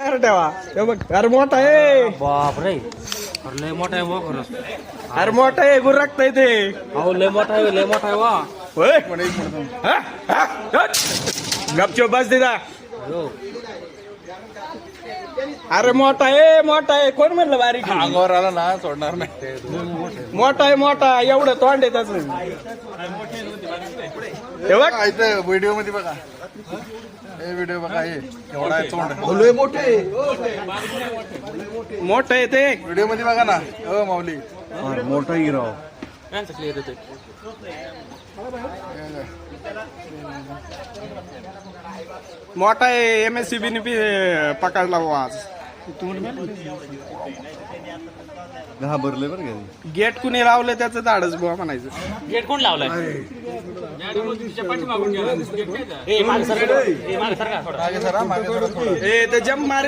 अरे ठेवा हे बघ अरे मोठा आहे बाप रे अरे लय मोठा आहे वा खरंच अरे मोठा आहे गुरकता ते अहो लय मोठा आहे वा होय हा? हा? हट. गपचूप बस दिदा हो अरे मोठा आहे कोण म्हणलं बारीक आहे? अंगावर आला ना सोडणार नाही. मोठा एवढं तोंड आहे त्याच हे बघ व्हिडिओ मध्ये बघा हे व्हिडिओ बघा हे एवढा आहे तोंड मोठं आहे ते व्हिडिओ मध्ये बघा ना हो माऊली मोठा हिरो यांचं क्लिअर येते मोठा आहे MSCB ने पकडला बुवा आज घाबरले बरं का गेट कुणी लावलं त्याचं धाडच बुवा म्हणायचं गेट कोण लावलाय ए मागे सरका थोडं. मागे सरा थोडं. ए ते जम मारे